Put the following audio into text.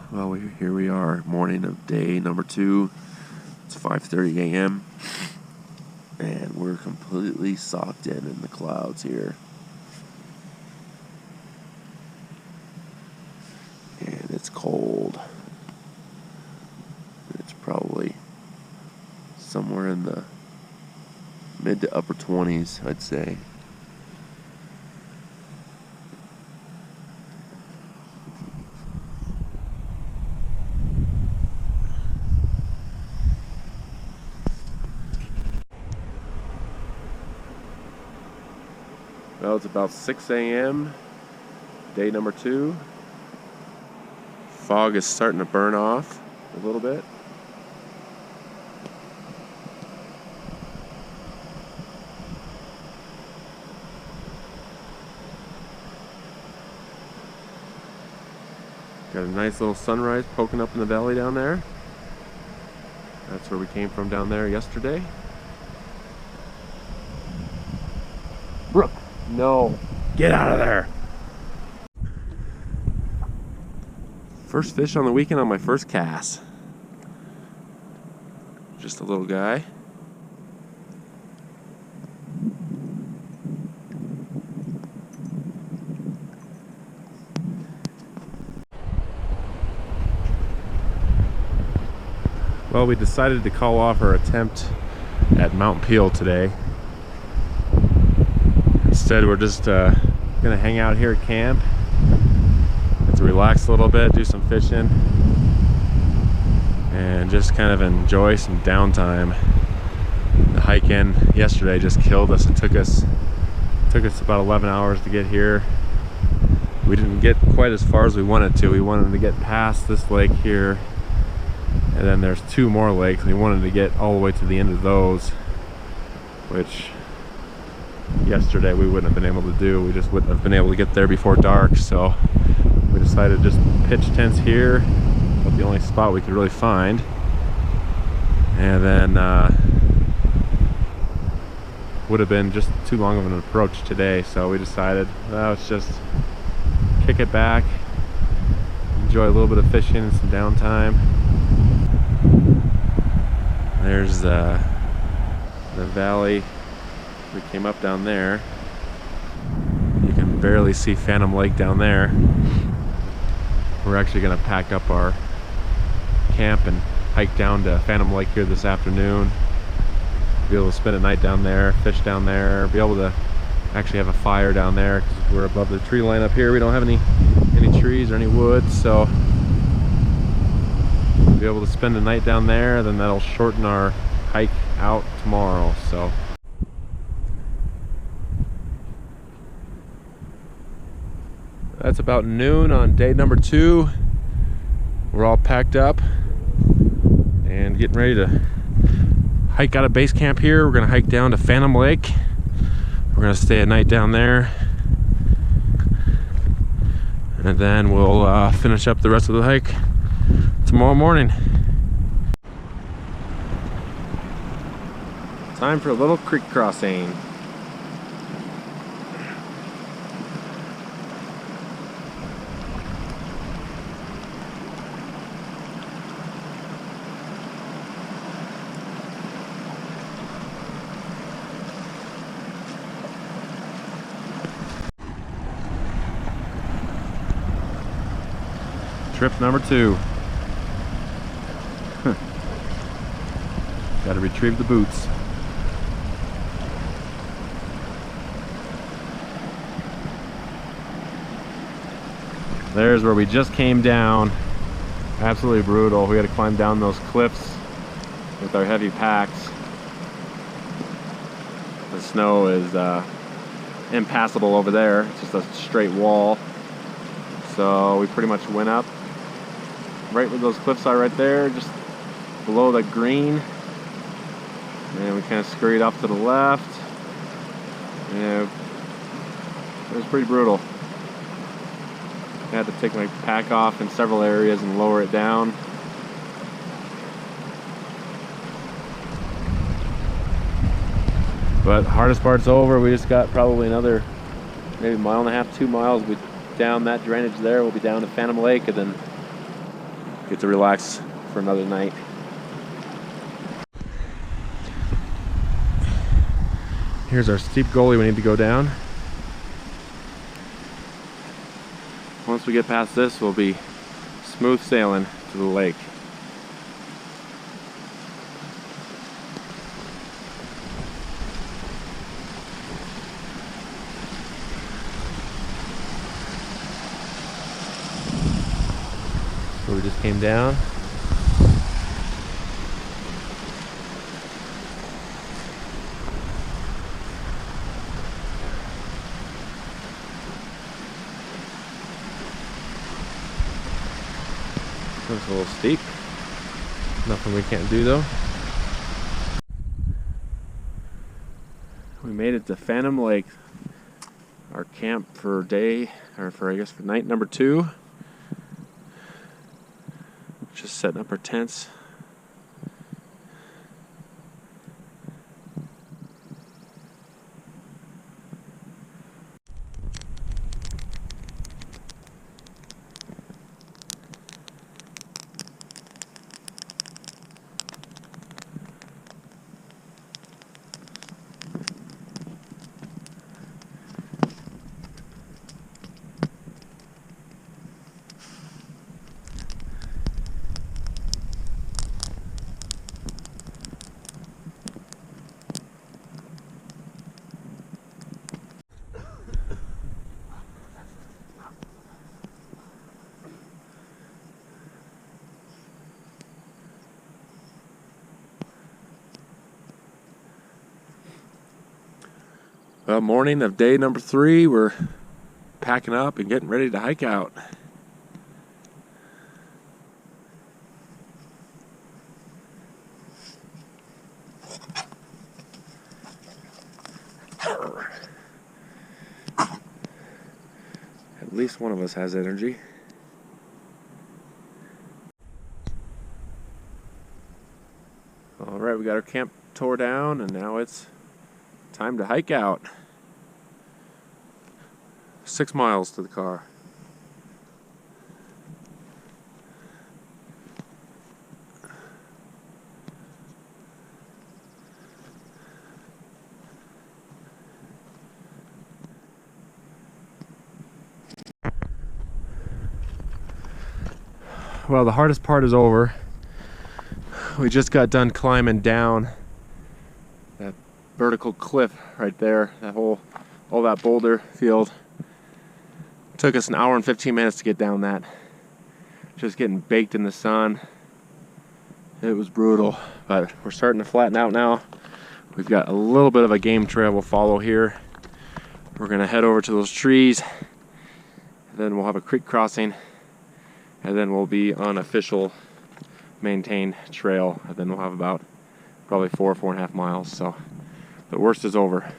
Well, here we are, morning of day number 2. It's 5:30 a.m. and we're completely socked in the clouds here. And it's cold. It's probably somewhere in the mid to upper 20s, I'd say. Well, it's about 6 a.m., day number 2. Fog is starting to burn off a little bit. Got a nice little sunrise poking up in the valley down there. That's where we came from down there yesterday. Brooke, no. Get out of there. First fish on the weekend on my first cast. Just a little guy. Well, we decided to call off our attempt at Mount Peel today. Instead, we're just gonna hang out here at camp, get to relax a little bit, do some fishing, and just kind of enjoy some downtime. The hike in yesterday just killed us. It took us about 11 hours to get here. We didn't get quite as far as we wanted to. We wanted to get past this lake here, and then there's 2 more lakes. We wanted to get all the way to the end of those, which yesterday we wouldn't have been able to do. We just wouldn't have been able to get there before dark, so we decided to just pitch tents here. That's the only spot we could really find. And then would have been just too long of an approach today, so we decided, well, let's just kick it back, enjoy a little bit of fishing and some downtime. There's the valley. We came up down there. You can barely see Phantom Lake down there. We're actually going to pack up our camp and hike down to Phantom Lake here this afternoon. Be able to spend a night down there, fish down there, be able to actually have a fire down there because we're above the tree line up here. We don't have any trees or any wood, so be able to spend a night down there. Then that'll shorten our hike out tomorrow. So that's about noon on day number 2. We're all packed up and getting ready to hike out of base camp here. We're gonna hike down to Phantom Lake. We're gonna stay a night down there, and then we'll finish up the rest of the hike tomorrow morning. Time for a little creek crossing. Trip number 2. Got to retrieve the boots. There's where we just came down. Absolutely brutal. We got to climb down those cliffs with our heavy packs. The snow is impassable over there. It's just a straight wall. So we pretty much went up right where those cliffs are right there, just below the green. And we kind of scurried off to the left. And it was pretty brutal. I had to take my pack off in several areas and lower it down. But the hardest part's over. We just got probably another maybe 1.5 miles, 2 miles. Down that drainage there, we'll be down to Phantom Lake, and then get to relax for another night. Here's our steep gully we need to go down. Once we get past this, we'll be smooth sailing to the lake. So we just came down. It's a little steep. Nothing we can't do though. We made it to Phantom Lake, our camp for day, or for I guess for night number 2. Just setting up our tents. Well, morning of day number 3, we're packing up and getting ready to hike out. At least one of us has energy. All right, we got our camp tore down and now it's time to hike out. 6 miles to the car. Well, the hardest part is over. We just got done climbing down that vertical cliff right there, all that boulder field. Took us an hour and 15 minutes to get down that. Just getting baked in the sun. It was brutal, but we're starting to flatten out now. We've got a little bit of a game trail we'll follow here. We're gonna head over to those trees, and then we'll have a creek crossing, and then we'll be on official maintained trail, and then we'll have about probably 4.5 miles. So the worst is over.